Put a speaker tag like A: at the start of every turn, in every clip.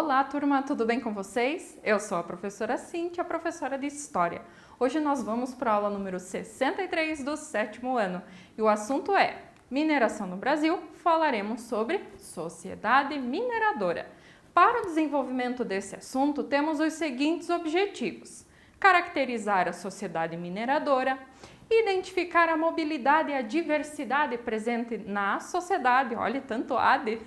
A: Olá, turma, tudo bem com vocês? Eu sou a professora Cíntia, professora de História. Hoje nós vamos para a aula número 63 do 7º ano e o assunto é Mineração no Brasil. Falaremos sobre sociedade mineradora. Para o desenvolvimento desse assunto, temos os seguintes objetivos: caracterizar a sociedade mineradora, identificar a mobilidade e a diversidade presente na sociedade, olha, tanto AD,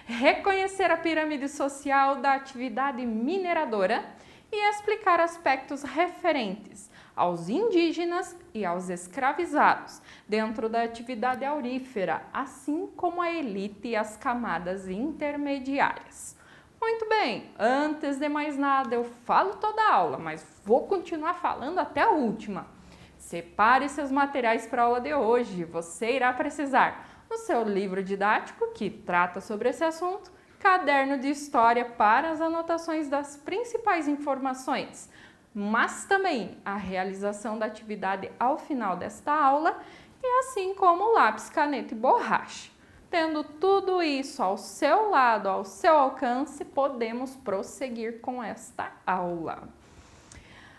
A: reconhecer a pirâmide social da atividade mineradora e explicar aspectos referentes aos indígenas e aos escravizados dentro da atividade aurífera, assim como a elite e as camadas intermediárias. Muito bem, antes de mais nada, eu falo toda a aula, mas vou continuar falando até a última. Separe seus materiais para a aula de hoje. Você irá precisar do seu livro didático, que trata sobre esse assunto, caderno de história para as anotações das principais informações, mas também a realização da atividade ao final desta aula, e assim como lápis, caneta e borracha. Tendo tudo isso ao seu lado, ao seu alcance, podemos prosseguir com esta aula.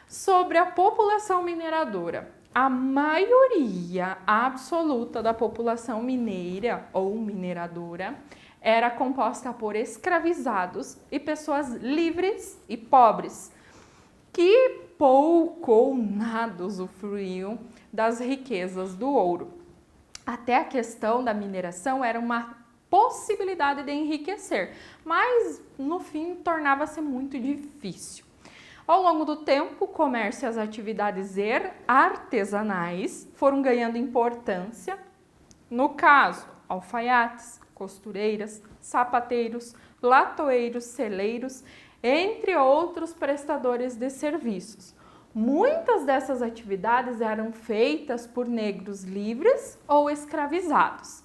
A: Sobre a população mineradora. A maioria absoluta da população mineira ou mineradora era composta por escravizados e pessoas livres e pobres, que pouco ou nada usufruíam das riquezas do ouro. Até a questão da mineração era uma possibilidade de enriquecer, mas no fim tornava-se muito difícil. Ao longo do tempo, o comércio e as atividades artesanais foram ganhando importância. No caso, alfaiates, costureiras, sapateiros, latoeiros, celeiros, entre outros prestadores de serviços. Muitas dessas atividades eram feitas por negros livres ou escravizados.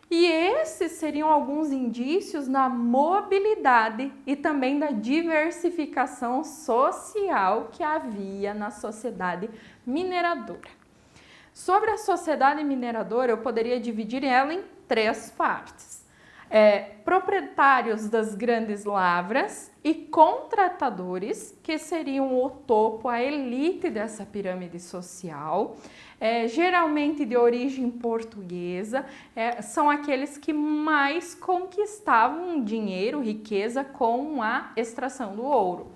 A: E esses seriam alguns indícios na mobilidade e também da diversificação social que havia na sociedade mineradora. Sobre a sociedade mineradora, eu poderia dividir ela em três partes. Proprietários das grandes lavras e contratadores, que seriam o topo, a elite dessa pirâmide social, geralmente de origem portuguesa, são aqueles que mais conquistavam dinheiro, riqueza com a extração do ouro.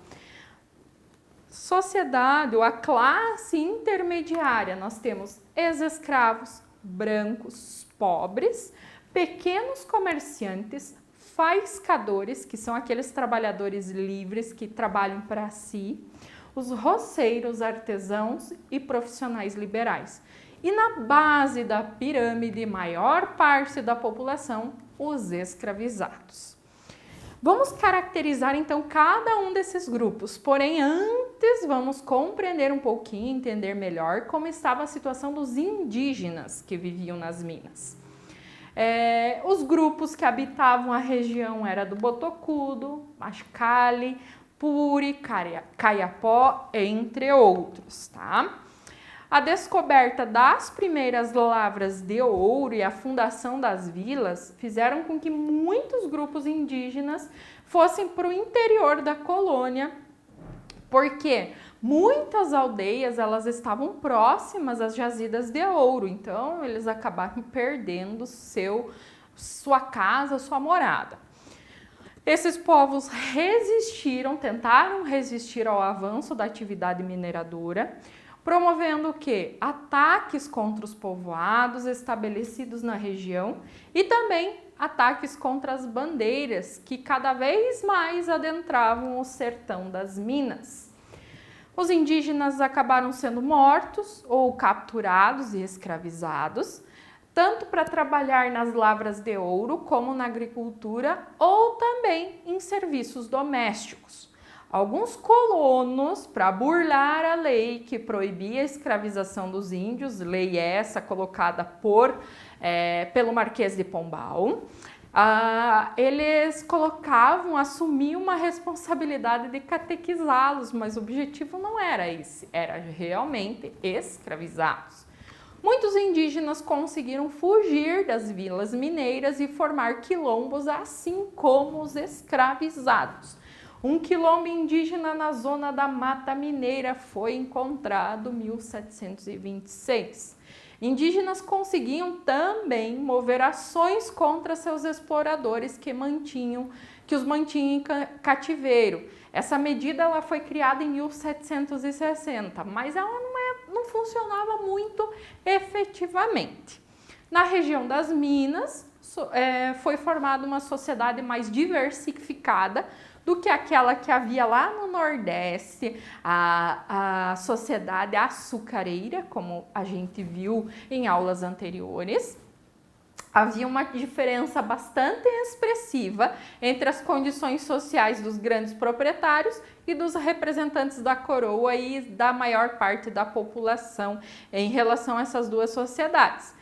A: Sociedade ou a classe intermediária, nós temos ex-escravos, brancos, pobres, pequenos comerciantes, faiscadores, que são aqueles trabalhadores livres que trabalham para si, os roceiros, artesãos e profissionais liberais. E na base da pirâmide, maior parte da população, os escravizados. Vamos caracterizar então cada um desses grupos, porém antes vamos compreender um pouquinho, entender melhor como estava a situação dos indígenas que viviam nas minas. Os grupos que habitavam a região eram do Botocudo, Mascali, Puri, Caiapó, entre outros, tá? A descoberta das primeiras lavras de ouro e a fundação das vilas fizeram com que muitos grupos indígenas fossem para o interior da colônia, porque muitas aldeias elas estavam próximas às jazidas de ouro, então eles acabaram perdendo sua casa, sua morada. Esses povos tentaram resistir ao avanço da atividade mineradora, promovendo o quê? Ataques contra os povoados estabelecidos na região e também ataques contra as bandeiras que cada vez mais adentravam o sertão das minas. Os indígenas acabaram sendo mortos ou capturados e escravizados, tanto para trabalhar nas lavras de ouro como na agricultura ou também em serviços domésticos. Alguns colonos, para burlar a lei que proibia a escravização dos índios, lei essa colocada pelo Marquês de Pombal, eles assumiam uma responsabilidade de catequizá-los, mas o objetivo não era esse, era realmente escravizá-los. muitos indígenas conseguiram fugir das vilas mineiras e formar quilombos, assim como os escravizados. Um quilombo indígena na zona da Mata Mineira foi encontrado em 1726. Indígenas conseguiam também mover ações contra seus exploradores que os mantinham em cativeiro. Essa medida ela foi criada em 1760, mas ela não funcionava muito efetivamente. Na região das Minas, foi formada uma sociedade mais diversificada do que aquela que havia lá no Nordeste, a sociedade açucareira, como a gente viu em aulas anteriores. Havia uma diferença bastante expressiva entre as condições sociais dos grandes proprietários e dos representantes da coroa e da maior parte da população em relação a essas duas sociedades.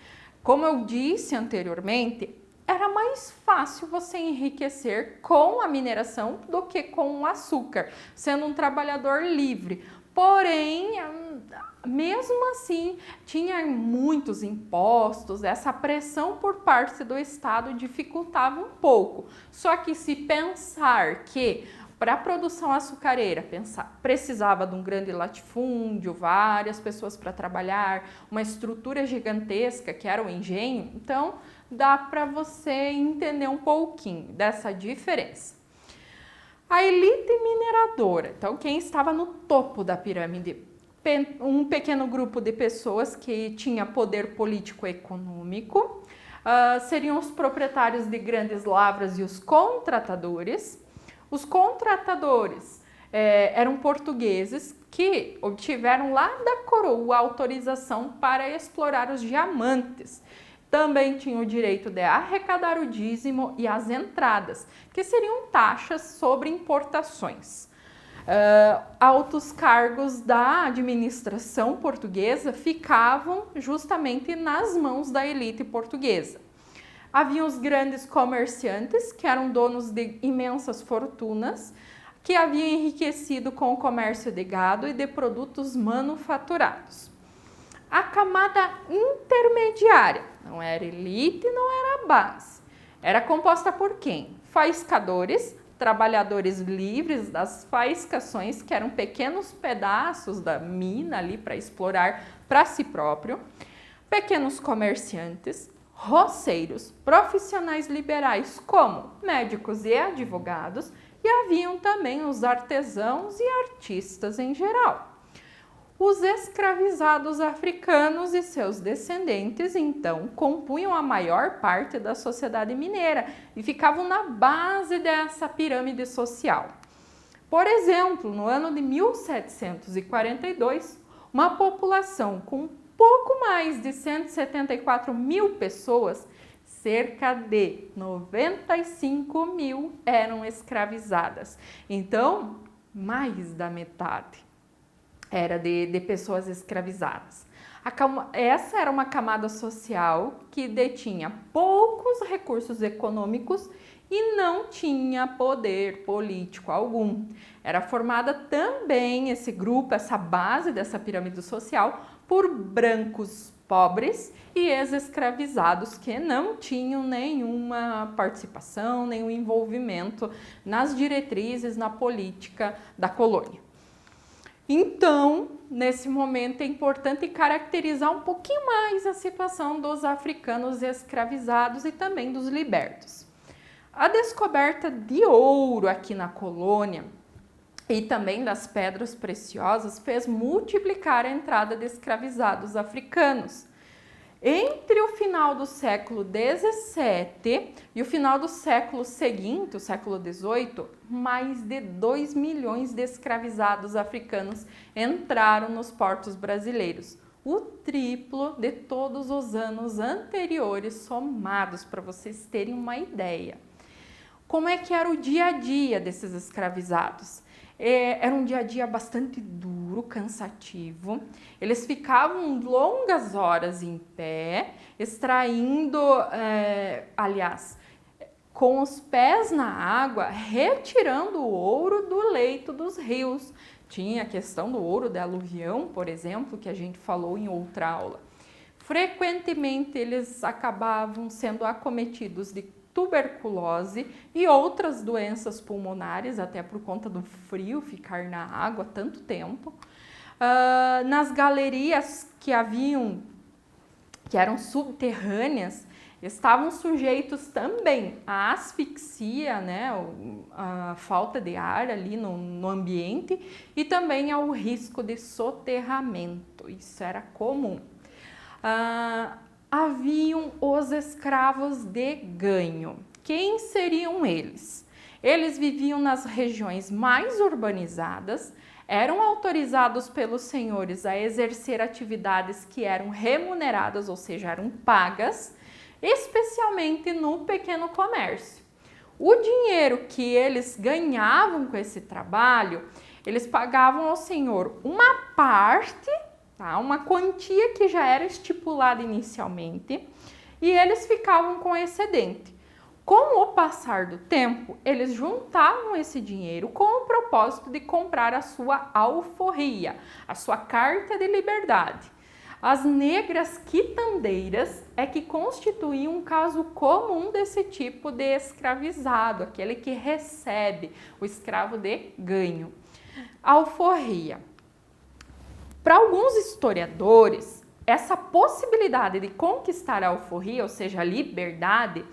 A: Como eu disse anteriormente, era mais fácil você enriquecer com a mineração do que com o açúcar, sendo um trabalhador livre. Porém, mesmo assim, tinha muitos impostos, essa pressão por parte do Estado dificultava um pouco. Só que se pensar que para a produção açucareira precisava de um grande latifúndio, várias pessoas para trabalhar, uma estrutura gigantesca que era o engenho, então dá para você entender um pouquinho dessa diferença. A elite mineradora, então quem estava no topo da pirâmide, um pequeno grupo de pessoas que tinha poder político-econômico, seriam os proprietários de grandes lavras e os contratadores. Os contratadores eram portugueses que obtiveram lá da coroa a autorização para explorar os diamantes. Também tinham o direito de arrecadar o dízimo e as entradas, que seriam taxas sobre importações. Altos cargos da administração portuguesa ficavam justamente nas mãos da elite portuguesa. Havia os grandes comerciantes, que eram donos de imensas fortunas, que haviam enriquecido com o comércio de gado e de produtos manufaturados. A camada intermediária, não era elite, não era base. Era composta por quem? Faiscadores, trabalhadores livres das faiscações, que eram pequenos pedaços da mina ali para explorar para si próprio, pequenos comerciantes, roceiros, profissionais liberais como médicos e advogados, e haviam também os artesãos e artistas em geral. Os escravizados africanos e seus descendentes, então, compunham a maior parte da sociedade mineira e ficavam na base dessa pirâmide social. Por exemplo, no ano de 1742, uma população com pouco mais de 174 mil pessoas, cerca de 95 mil eram escravizadas. Então, mais da metade era de pessoas escravizadas. Essa era uma camada social que detinha poucos recursos econômicos e não tinha poder político algum. Era formada também esse grupo, essa base dessa pirâmide social, por brancos pobres e ex-escravizados que não tinham nenhuma participação, nenhum envolvimento nas diretrizes, na política da colônia. Então, nesse momento é importante caracterizar um pouquinho mais a situação dos africanos escravizados e também dos libertos. A descoberta de ouro aqui na colônia e também das pedras preciosas fez multiplicar a entrada de escravizados africanos. Entre o final do século XVII e o final do século seguinte, o século XVIII, mais de 2 milhões de escravizados africanos entraram nos portos brasileiros, o triplo de todos os anos anteriores somados, para vocês terem uma ideia. Como é que era o dia a dia desses escravizados? Era um dia a dia bastante duro, cansativo. Eles ficavam longas horas em pé, extraindo, com os pés na água, retirando o ouro do leito dos rios. Tinha a questão do ouro de aluvião, por exemplo, que a gente falou em outra aula. Frequentemente eles acabavam sendo acometidos de tuberculose e outras doenças pulmonares, até por conta do frio, ficar na água tanto tempo. Nas galerias que eram subterrâneas, estavam sujeitos também à asfixia, né, a falta de ar ali no ambiente e também ao risco de soterramento. Isso era comum. Haviam os escravos de ganho. Quem seriam eles? Eles viviam nas regiões mais urbanizadas, eram autorizados pelos senhores a exercer atividades que eram remuneradas, ou seja, eram pagas, especialmente no pequeno comércio. O dinheiro que eles ganhavam com esse trabalho, eles pagavam ao senhor uma parte, tá? Uma quantia que já era estipulada inicialmente, e eles ficavam com excedente. Com o passar do tempo, eles juntavam esse dinheiro com o propósito de comprar a sua alforria, a sua carta de liberdade. As negras quitandeiras é que constituíam um caso comum desse tipo de escravizado, aquele que recebe o escravo de ganho. Alforria. Para alguns historiadores, essa possibilidade de conquistar a alforria, ou seja, a liberdade,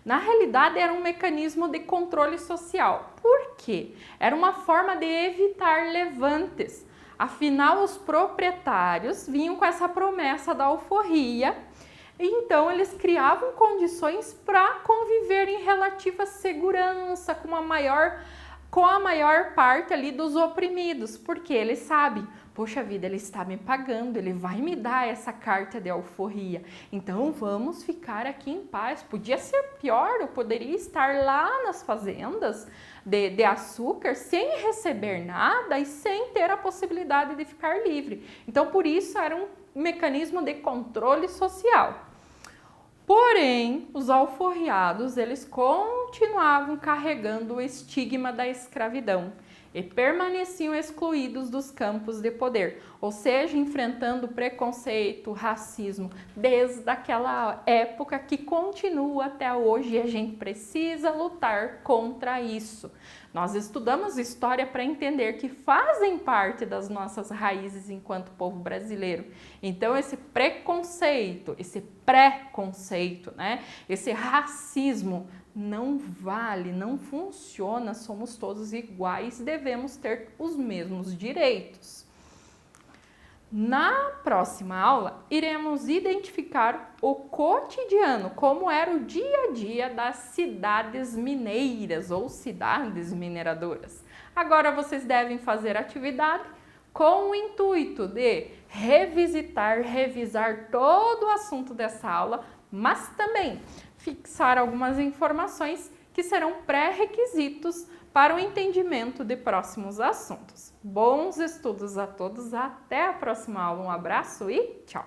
A: na realidade era um mecanismo de controle social. Por quê? Era uma forma de evitar levantes. Afinal, os proprietários vinham com essa promessa da alforria, e então eles criavam condições para conviver em relativa segurança com a maior parte ali dos oprimidos, porque eles sabem, poxa vida, ele está me pagando, ele vai me dar essa carta de alforria, então vamos ficar aqui em paz. Podia ser pior, eu poderia estar lá nas fazendas de açúcar sem receber nada e sem ter a possibilidade de ficar livre. Então, por isso, era um mecanismo de controle social. Porém, os alforriados, eles continuavam carregando o estigma da escravidão e permaneciam excluídos dos campos de poder, ou seja, enfrentando preconceito, racismo, desde aquela época que continua até hoje, e a gente precisa lutar contra isso. Nós estudamos história para entender que fazem parte das nossas raízes enquanto povo brasileiro. Então, esse preconceito, esse pré-conceito, né? Esse racismo não vale, não funciona, somos todos iguais, devemos ter os mesmos direitos. Na próxima aula, iremos identificar o cotidiano, como era o dia a dia das cidades mineiras ou cidades mineradoras. Agora vocês devem fazer atividade com o intuito de revisar todo o assunto dessa aula, mas também fixar algumas informações que serão pré-requisitos para o entendimento de próximos assuntos. Bons estudos a todos, até a próxima aula, um abraço e tchau!